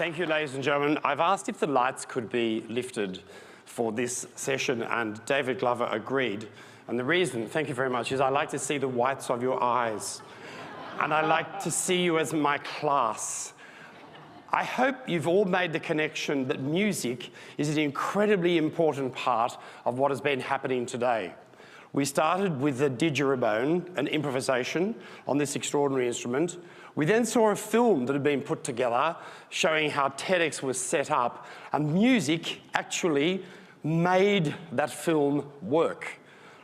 Thank you, ladies and gentlemen. I've asked if the lights could be lifted for this session, and David Glover agreed. And the reason, thank you very much, is I like to see the whites of your eyes. And I like to see you as my class. I hope you've all made the connection that music is an incredibly important part of what has been happening today. We started with the didgeridoo, an improvisation on this extraordinary instrument. We then saw a film that had been put together showing how TEDx was set up, and music actually made that film work.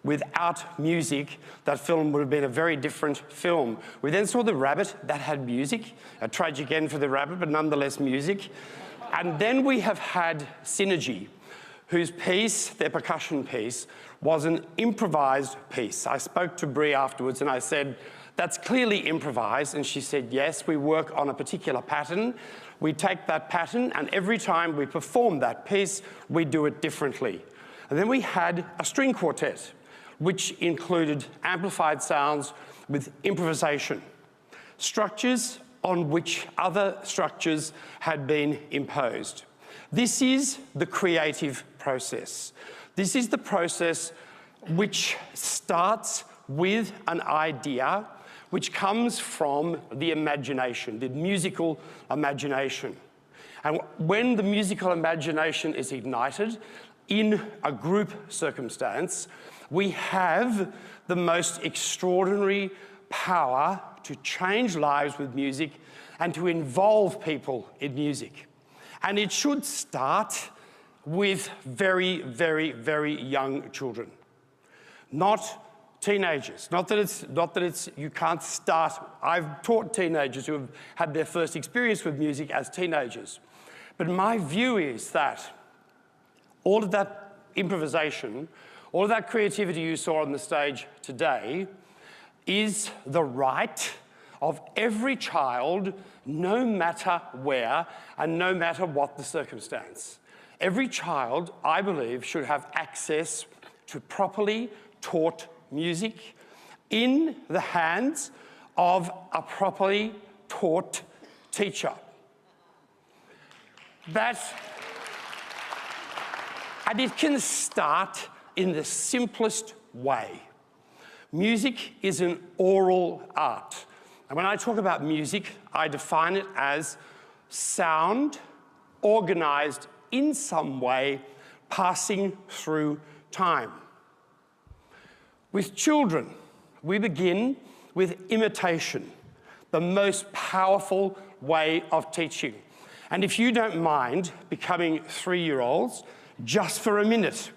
Without music, that film would have been a very different film. We then saw the rabbit that had music, a tragic end for the rabbit, but nonetheless music. And then we have had Synergy, whose piece, their percussion piece, was an improvised piece. I spoke to Brie afterwards and I said, that's clearly improvised. And she said, yes, we work on a particular pattern. We take that pattern and every time we perform that piece, we do it differently. And then we had a string quartet, which included amplified sounds with improvisation, structures on which other structures had been imposed. This is the creative process. This is the process which starts with an idea which comes from the imagination, the musical imagination. And when the musical imagination is ignited in a group circumstance, we have the most extraordinary power to change lives with music and to involve people in music. And it should start with very, very, very young children, not teenagers. Not that it's you can't start. I've taught teenagers who have had their first experience with music as teenagers. But my view is that all of that improvisation, all of that creativity you saw on the stage today is the right of every child, no matter where and no matter what the circumstance. Every child, I believe, should have access to properly taught music in the hands of a properly taught teacher. And it can start in the simplest way. Music is an oral art. And when I talk about music, I define it as sound organized in some way, passing through time. With children, we begin with imitation, the most powerful way of teaching. And if you don't mind becoming 3-year-olds, just for a minute,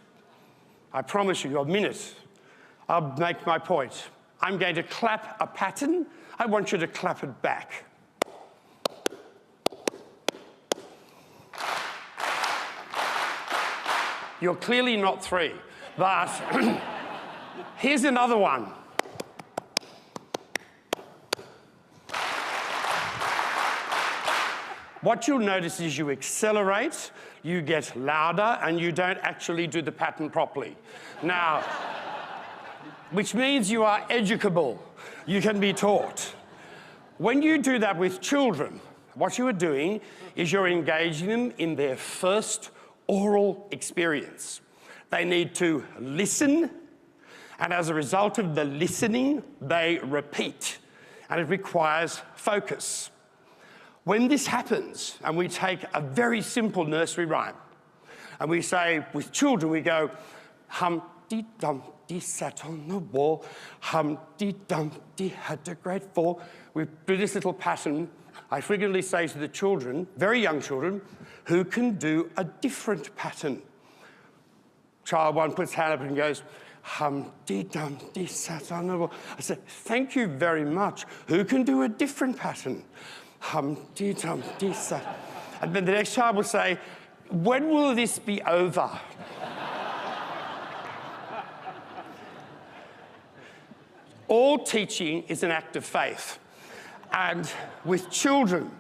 I promise you, a minute, I'll make my point. I'm going to clap a pattern. I want you to clap it back. You're clearly not 3, but here's another one. What you'll notice is you accelerate, you get louder, and you don't actually do the pattern properly. Now, which means you are educable. You can be taught. When you do that with children, what you are doing is you're engaging them in their first oral experience. They need to listen, and as a result of the listening, they repeat, and it requires focus. When this happens, and we take a very simple nursery rhyme, and we say, with children, we go, Humpty Dumpty sat on the wall, Humpty Dumpty had a great fall. We do this little pattern. I frequently say to the children, very young children, who can do a different pattern? Child 1 puts hand up and goes, Humpty Dumpty sat on the wall. I say, thank you very much. Who can do a different pattern? Humpty Dumpty sat. And then the next child will say, when will this be over? All teaching is an act of faith. And with children,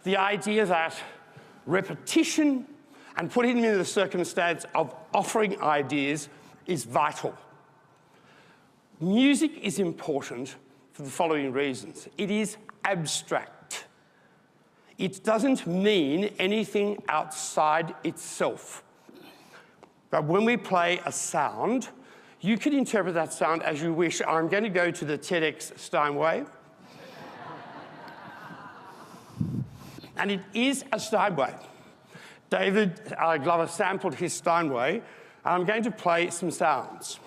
the idea that repetition and putting them in the circumstance of offering ideas is vital. Music is important for the following reasons. It is abstract. It doesn't mean anything outside itself. But when we play a sound, you can interpret that sound as you wish. I'm going to go to the TEDx Steinway. And it is a Steinway. David Glover sampled his Steinway, and I'm going to play some sounds.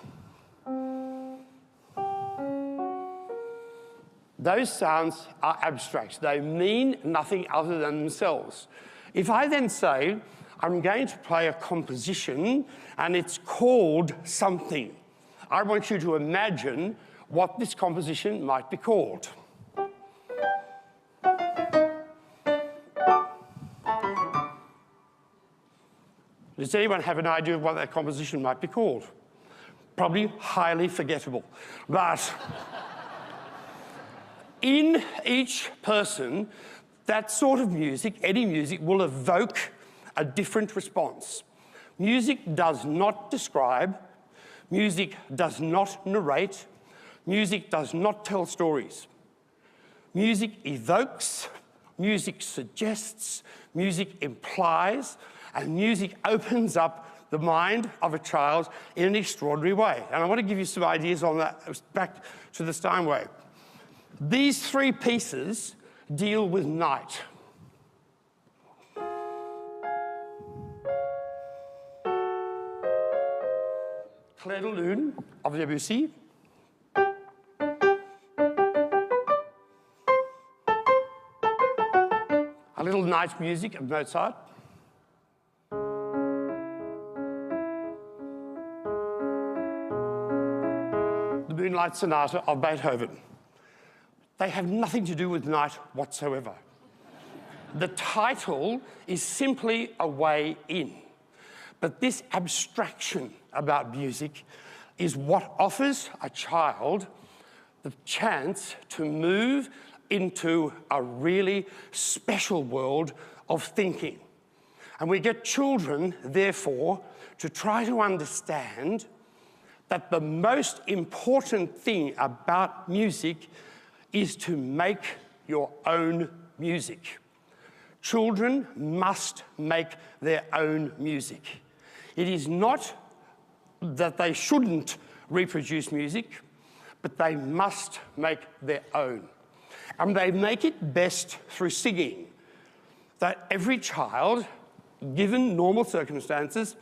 Those sounds are abstract. They mean nothing other than themselves. If I then say, I'm going to play a composition and it's called something, I want you to imagine what this composition might be called. Does anyone have an idea of what that composition might be called? Probably highly forgettable. But in each person, that sort of music, any music, will evoke a different response. Music does not describe, music does not narrate, music does not tell stories. Music evokes, music suggests, music implies, and music opens up the mind of a child in an extraordinary way. And I want to give you some ideas on that, back to the Steinway. These three pieces deal with night. Clair de Lune of Debussy. A little night music of Mozart. The Moonlight Sonata of Beethoven. They have nothing to do with night whatsoever. The title is simply a way in. But this abstraction about music is what offers a child the chance to move into a really special world of thinking. And we get children, therefore, to try to understand that the most important thing about music is to make your own music. Children must make their own music. It is not that they shouldn't reproduce music, but they must make their own. And they make it best through singing. That every child, given normal circumstances,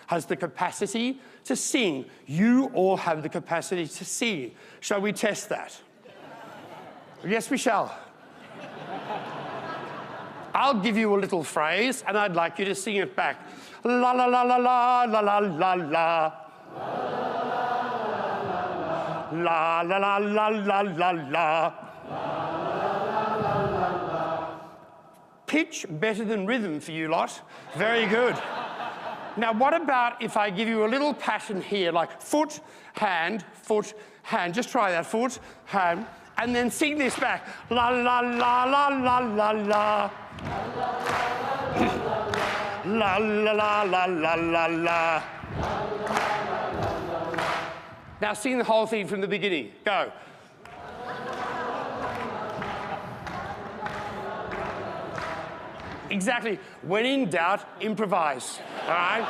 has the capacity to sing. You all have the capacity to sing. Shall we test that? Yes, we shall. I'll give you a little phrase, and I'd like you to sing it back. La la la la la la la la la. La la la la la la la. Pitch better than rhythm for you lot. Very good. Now, what about if I give you a little pattern here, like foot, hand, foot, hand. Just try that, foot, hand, and then sing this back. La la la la la la la. La la la la la la la. Now sing the whole thing from the beginning. Go. Exactly. When in doubt, improvise. All right?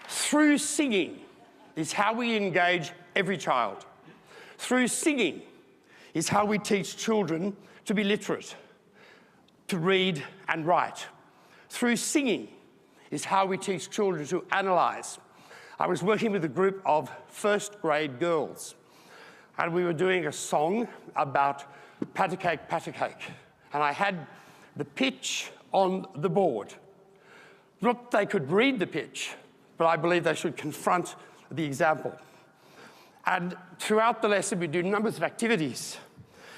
Through singing is how we engage every child. Through singing is how we teach children to be literate, to read and write. Through singing is how we teach children to analyse. I was working with a group of first-grade girls, and we were doing a song about patty cake, and I had the pitch on the board. Not that they could read the pitch, but I believe they should confront the example. And throughout the lesson, we do numbers of activities.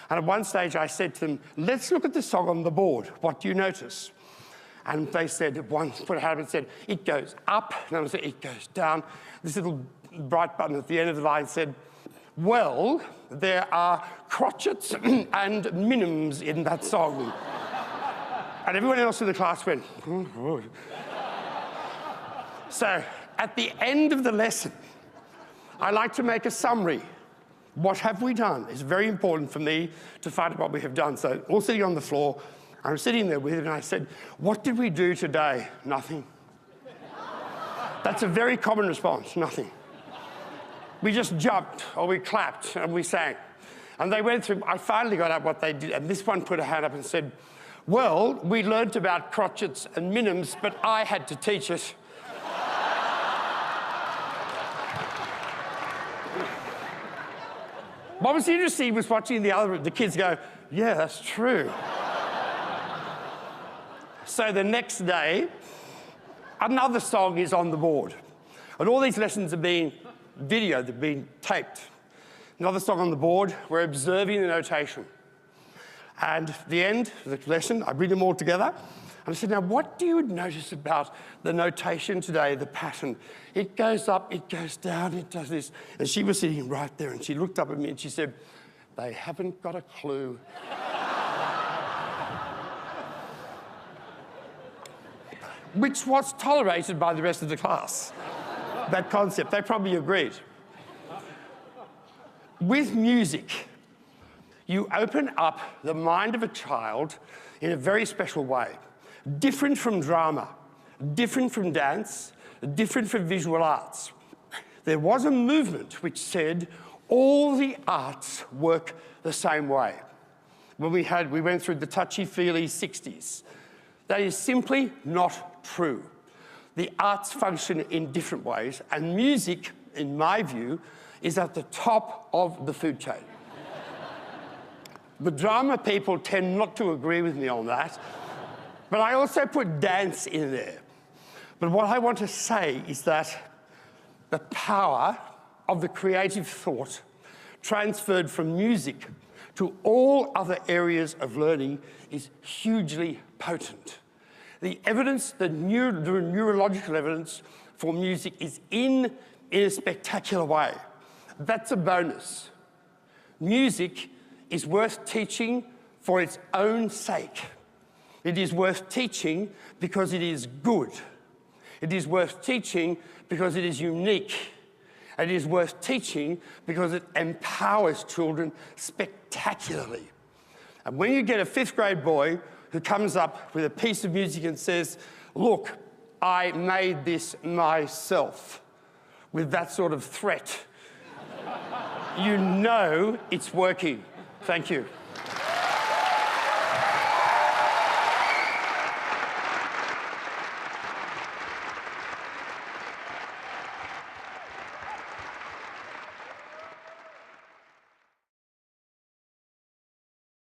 And at one stage, I said to them, let's look at the song on the board. What do you notice? And they said, one put a hand up and said, it goes up. And I said, it goes down. This little bright button at the end of the line said, well, there are crotchets and minims in that song. And everyone else in the class went, oh. So at the end of the lesson, I like to make a summary. What have we done? It's very important for me to find out what we have done. So all sitting on the floor, I'm sitting there with it, and I said, what did we do today? Nothing. That's a very common response, nothing. We just jumped, or we clapped, and we sang. And they went through, I finally got out what they did, and this one put a hand up and said, well, we learnt about crotchets and minims, but I had to teach it. What was interesting was watching the kids go, yeah, that's true. So the next day, another song is on the board. And all these lessons are being videoed, they're being taped. Another song on the board, we're observing the notation. And at the end of the lesson, I bring them all together. And I said, now, what do you notice about the notation today, the pattern? It goes up, it goes down, it does this. And she was sitting right there, and she looked up at me and she said, they haven't got a clue. Which was tolerated by the rest of the class, that concept. They probably agreed. With music, you open up the mind of a child in a very special way. Different from drama, different from dance, different from visual arts. There was a movement which said all the arts work the same way. When we went through the touchy-feely 60s. That is simply not true. The arts function in different ways, and music, in my view, is at the top of the food chain. The drama people tend not to agree with me on that, but I also put dance in there. But what I want to say is that the power of the creative thought transferred from music to all other areas of learning is hugely potent. The evidence, the neurological evidence for music is in a spectacular way. That's a bonus. Music is worth teaching for its own sake. It is worth teaching because it is good. It is worth teaching because it is unique. It is worth teaching because it empowers children spectacularly. And when you get a 5th grade boy who comes up with a piece of music and says, look, I made this myself, with that sort of threat, you know it's working. Thank you.